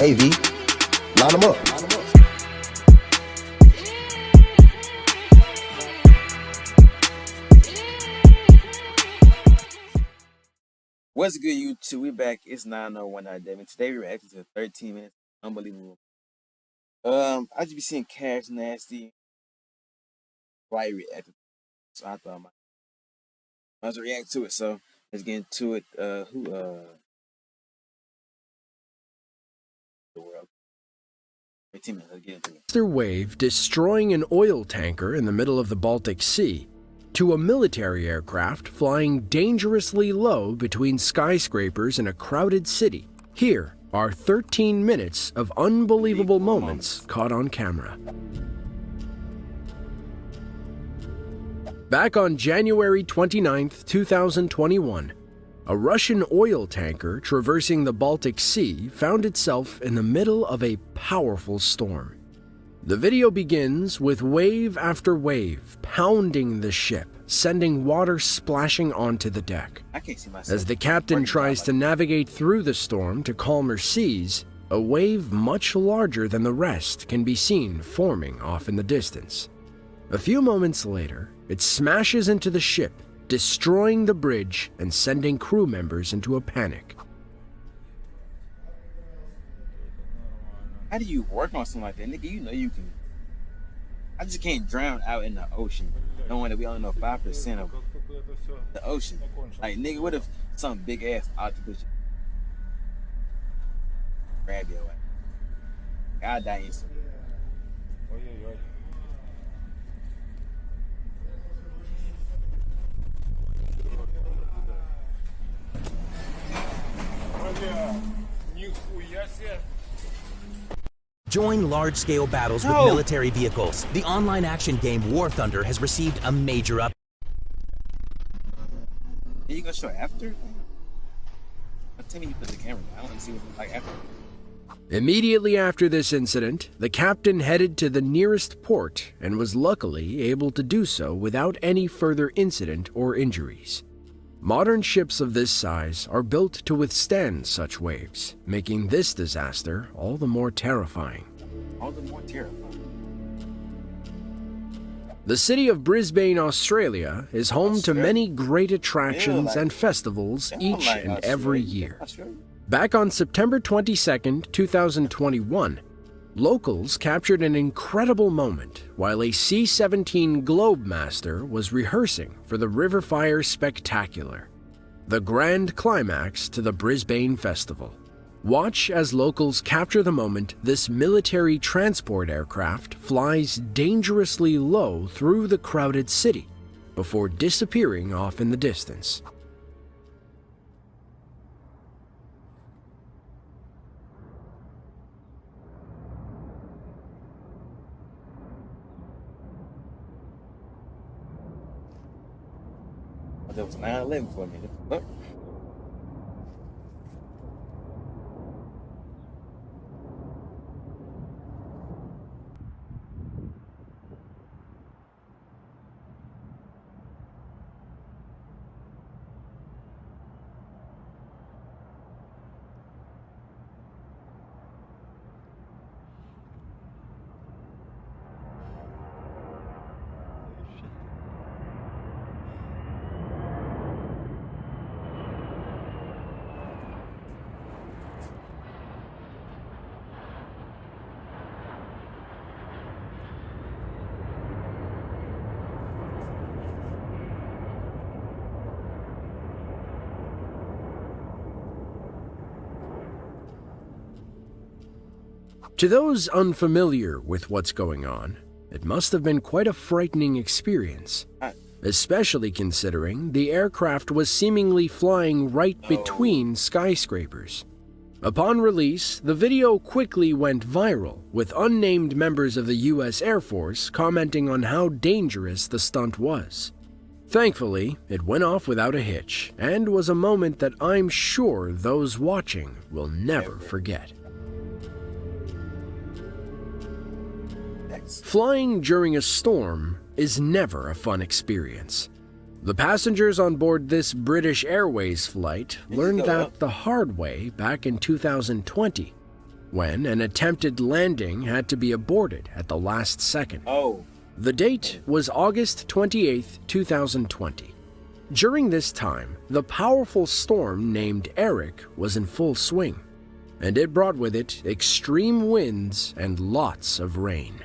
Hey, V, line them up. What's good, YouTube? We back. It's 901 Devin. Today we're reacting to 13 minutes. Unbelievable. I just be seeing Cash Nasty. Why he reacted? So I thought I was react to it. So let's get into it. The world. 13 minutes. Let's get into it. Monster wave destroying an oil tanker in the middle of the Baltic Sea, to a military aircraft flying dangerously low between skyscrapers in a crowded city. Here are 13 minutes of unbelievable moments caught on camera. Back on January 29, 2021, a Russian oil tanker traversing the Baltic Sea found itself in the middle of a powerful storm. The video begins with wave after wave pounding the ship, sending water splashing onto the deck. I can't see myself. As the captain tries to navigate through the storm to calmer seas, a wave much larger than the rest can be seen forming off in the distance. A few moments later, it smashes into the ship, destroying the bridge and sending crew members into a panic. How do you work on something like that? Nigga, you know you can. I just can't drown out in the ocean, knowing that we only know 5% of the ocean. Like, nigga, what if some big ass octopus grab your ass? I'd die instantly. Join large-scale battles with military vehicles. The online action game War Thunder has received a major update. Are you gonna show after? Tell me you put the camera down. I want to see what it's like after. Immediately after this incident, the captain headed to the nearest port and was luckily able to do so without any further incident or injuries. Modern ships of this size are built to withstand such waves, making this disaster all the more terrifying. All the more terrifying. The city of Brisbane, Australia, is home to many great attractions and festivals each and every year. Back on September 22, 2021, locals captured an incredible moment while a C-17 Globemaster was rehearsing for the River Fire Spectacular, the grand climax to the Brisbane Festival. Watch as locals capture the moment this military transport aircraft flies dangerously low through the crowded city before disappearing off in the distance. That was 9/11 for a minute. Look. To those unfamiliar with what's going on, it must have been quite a frightening experience, especially considering the aircraft was seemingly flying right between skyscrapers. Upon release, the video quickly went viral, with unnamed members of the US Air Force commenting on how dangerous the stunt was. Thankfully, it went off without a hitch, and was a moment that I'm sure those watching will never forget. Flying during a storm is never a fun experience. The passengers on board this British Airways flight learned that the hard way back in 2020. when an attempted landing had to be aborted at the last second. Oh. The date was August 28, 2020. During this time, the powerful storm named Eric was in full swing, and it brought with it extreme winds and lots of rain.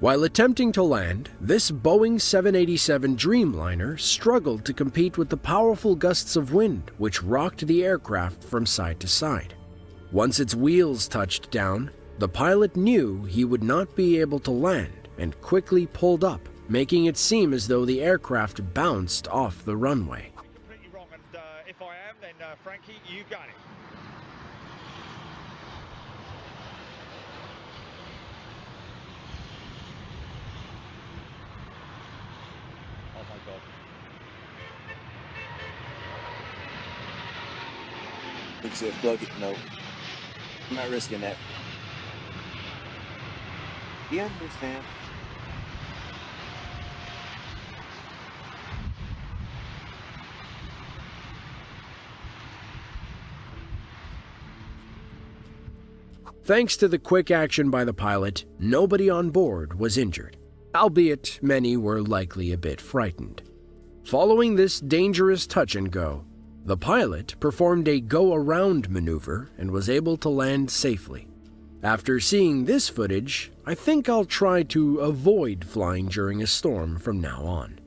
While attempting to land, this Boeing 787 Dreamliner struggled to compete with the powerful gusts of wind which rocked the aircraft from side to side. Once its wheels touched down, the pilot knew he would not be able to land and quickly pulled up, making it seem as though the aircraft bounced off the runway. Completely wrong, and if I am, then Frankie, you got it. Oh my God. He said, "Fuck it, no. I'm not risking that." You understand? Thanks to the quick action by the pilot, nobody on board was injured, albeit many were likely a bit frightened. Following this dangerous touch and go, the pilot performed a go-around maneuver and was able to land safely. After seeing this footage, I think I'll try to avoid flying during a storm from now on.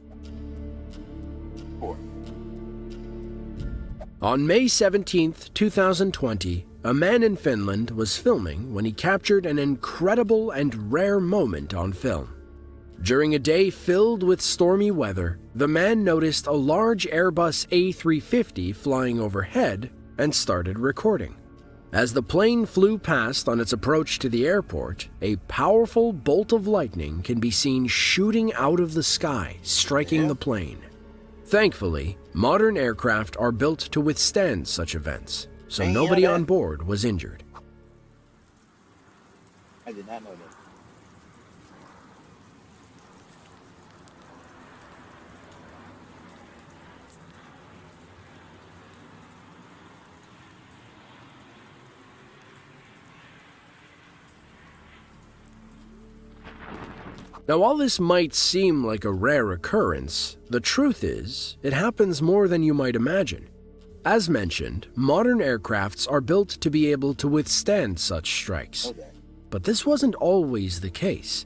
On May 17, 2020, a man in Finland was filming when he captured an incredible and rare moment on film. During a day filled with stormy weather, the man noticed a large Airbus A350 flying overhead and started recording. As the plane flew past on its approach to the airport, a powerful bolt of lightning can be seen shooting out of the sky, striking the plane. Thankfully, modern aircraft are built to withstand such events, so nobody on board was injured. I did not know that. Now, while this might seem like a rare occurrence, the truth is, it happens more than you might imagine. As mentioned, modern aircrafts are built to be able to withstand such strikes. But this wasn't always the case.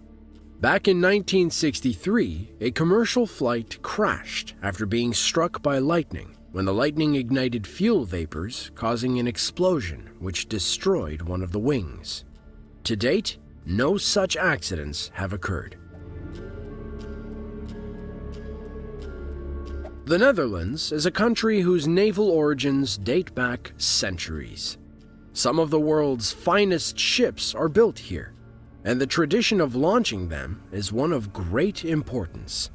Back in 1963, a commercial flight crashed after being struck by lightning when the lightning ignited fuel vapors, causing an explosion which destroyed one of the wings. To date, no such accidents have occurred. The Netherlands is a country whose naval origins date back centuries. Some of the world's finest ships are built here, and the tradition of launching them is one of great importance.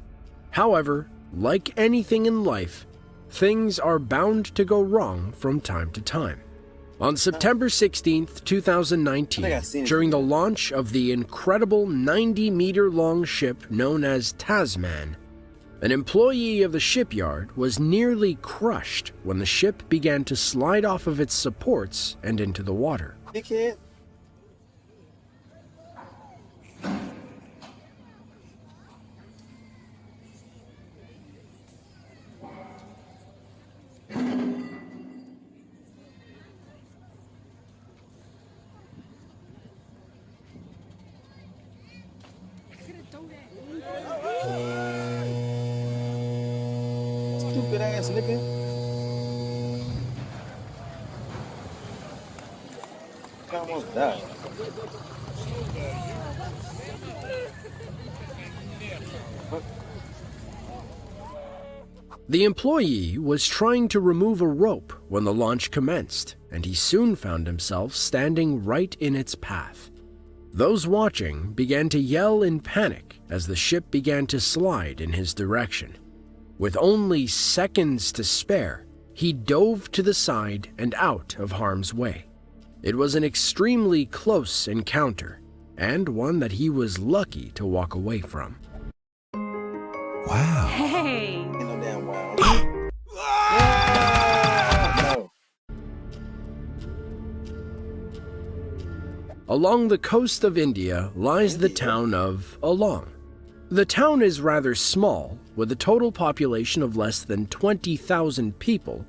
However, like anything in life, things are bound to go wrong from time to time. On September 16, 2019, during the launch of the incredible 90-meter-long ship known as Tasman, an employee of the shipyard was nearly crushed when the ship began to slide off of its supports and into the water. Dickhead. Stupid ass nigga. I almost died. The employee was trying to remove a rope when the launch commenced, and he soon found himself standing right in its path. Those watching began to yell in panic as the ship began to slide in his direction. With only seconds to spare, he dove to the side and out of harm's way. It was an extremely close encounter, and one that he was lucky to walk away from. Wow. Hey! Ain't no damn wow. No. Along the coast of India lies the town of Along. The town is rather small, with a total population of less than 20,000 people,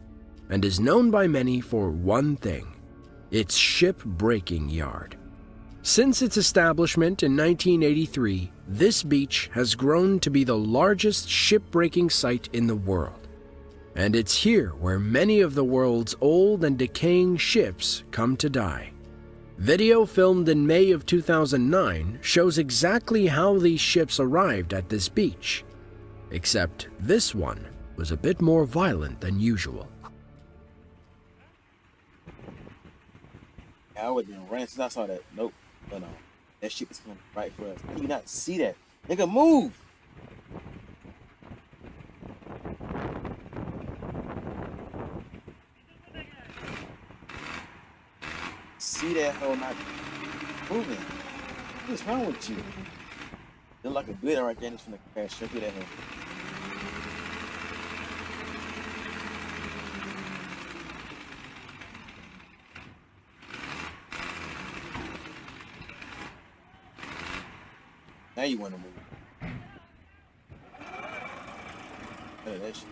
and is known by many for one thing: its ship-breaking yard. Since its establishment in 1983, this beach has grown to be the largest ship-breaking site in the world. And it's here where many of the world's old and decaying ships come to die. Video filmed in May of 2009 shows exactly how these ships arrived at this beach, except this one was a bit more violent than usual. I would have been ran since I saw that. Nope. But that ship is coming right for us. How do you not see that? Nigga, move! See that hole not moving? What's wrong with you? Look like a building right there and it's gonna crash straight through that hole. Now you want to move. Look at that shit.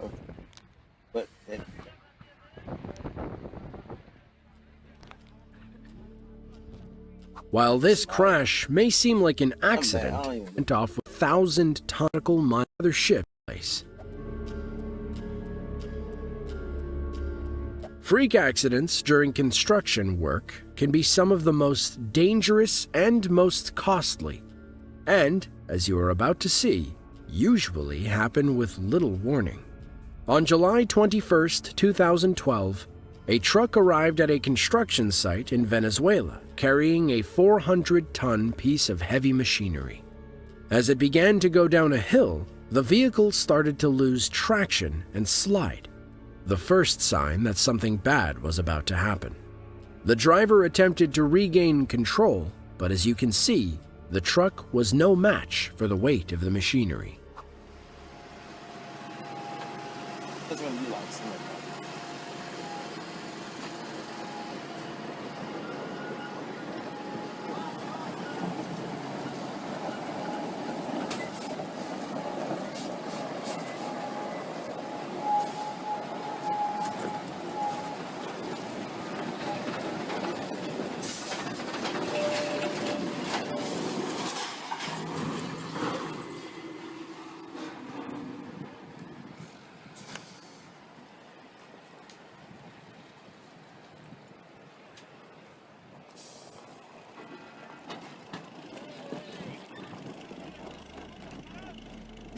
Okay. But that. While this crash may seem like an accident, it went off with 1,000-ton mine other ship place. Freak accidents during construction work can be some of the most dangerous and most costly, and, as you are about to see, usually happen with little warning. On July 21, 2012, a truck arrived at a construction site in Venezuela carrying a 400-ton piece of heavy machinery. As it began to go down a hill, the vehicle started to lose traction and slide, the first sign that something bad was about to happen. The driver attempted to regain control, but as you can see, the truck was no match for the weight of the machinery. That's gonna be like something like that.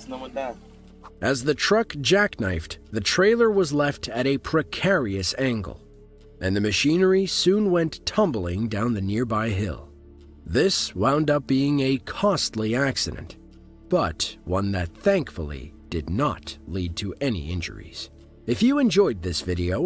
No one died. As the truck jackknifed, the trailer was left at a precarious angle, and the machinery soon went tumbling down the nearby hill. This wound up being a costly accident, but one that thankfully did not lead to any injuries. If you enjoyed this video